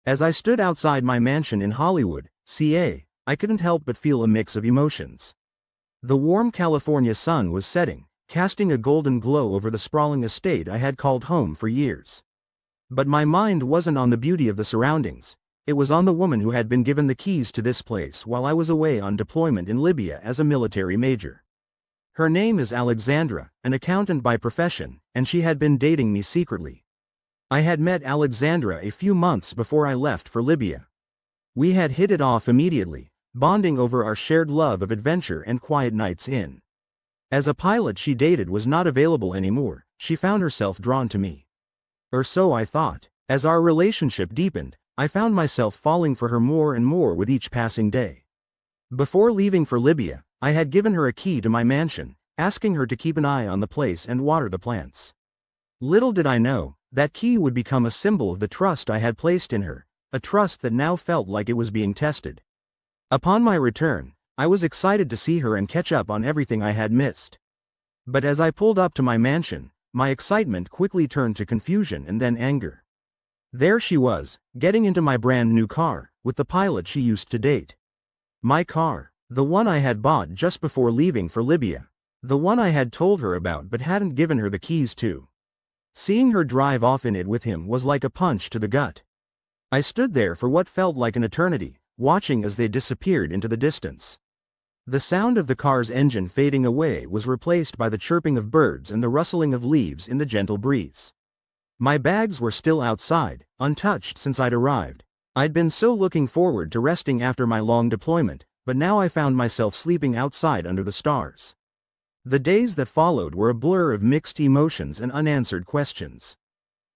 As I stood outside my mansion in Hollywood, CA, I couldn't help but feel a mix of emotions. The warm California sun was setting, casting a golden glow over the sprawling estate I had called home for years. But my mind wasn't on the beauty of the surroundings. It was on the woman who had been given the keys to this place while I was away on deployment in Libya as a military major. Her name is Alexandra, an accountant by profession, and she had been dating me secretly. I had met Alexandra a few months before I left for Libya. We had hit it off immediately, bonding over our shared love of adventure and quiet nights in. As a pilot she dated was not available anymore, she found herself drawn to me. Or so I thought. As our relationship deepened, I found myself falling for her more and more with each passing day. Before leaving for Libya, I had given her a key to my mansion, asking her to keep an eye on the place and water the plants. Little did I know, that key would become a symbol of the trust I had placed in her, a trust that now felt like it was being tested. Upon my return, I was excited to see her and catch up on everything I had missed. But as I pulled up to my mansion, my excitement quickly turned to confusion and then anger. There she was, getting into my brand new car, with the pilot she used to date. My car, the one I had bought just before leaving for Libya. The one I had told her about but hadn't given her the keys to. Seeing her drive off in it with him was like a punch to the gut. I stood there for what felt like an eternity, watching as they disappeared into the distance. The sound of the car's engine fading away was replaced by the chirping of birds and the rustling of leaves in the gentle breeze. My bags were still outside, untouched since I'd arrived. I'd been so looking forward to resting after my long deployment, but now I found myself sleeping outside under the stars. The days that followed were a blur of mixed emotions and unanswered questions.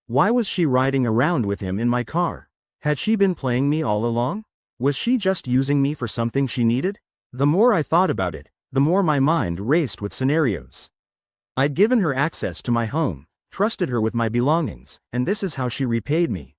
Why was she riding around with him in my car? Had she been playing me all along? Was she just using me for something she needed? The more I thought about it, the more my mind raced with scenarios. I'd given her access to my home, trusted her with my belongings, and this is how she repaid me.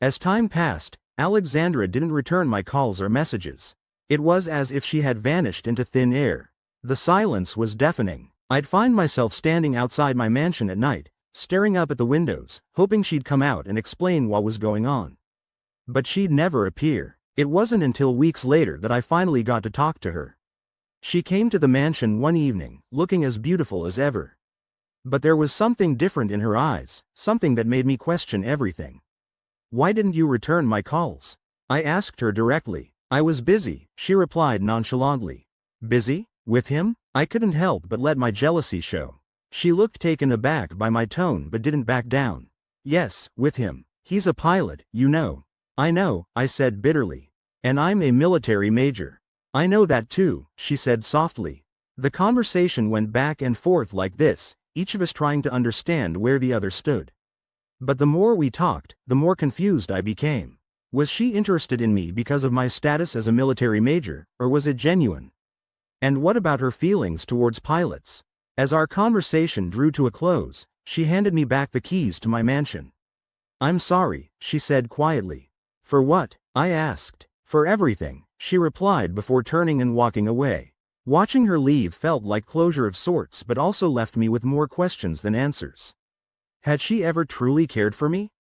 As time passed, Alexandra didn't return my calls or messages. It was as if she had vanished into thin air. The silence was deafening. I'd find myself standing outside my mansion at night, staring up at the windows, hoping she'd come out and explain what was going on. But she'd never appear. It wasn't until weeks later that I finally got to talk to her. She came to the mansion one evening, looking as beautiful as ever. But there was something different in her eyes, something that made me question everything. "Why didn't you return my calls?" I asked her directly. "I was busy," she replied nonchalantly. "Busy? With him?" I couldn't help but let my jealousy show. She looked taken aback by my tone but didn't back down. "Yes, with him. He's a pilot, you know." "I know," I said bitterly. "And I'm a military major." "I know that too," she said softly. The conversation went back and forth like this, each of us trying to understand where the other stood. But the more we talked, the more confused I became. Was she interested in me because of my status as a military major, or was it genuine? And what about her feelings towards pilots? As our conversation drew to a close, she handed me back the keys to my mansion. "I'm sorry," she said quietly. "For what?" I asked. "For everything," she replied before turning and walking away. Watching her leave felt like closure of sorts but also left me with more questions than answers. Had she ever truly cared for me?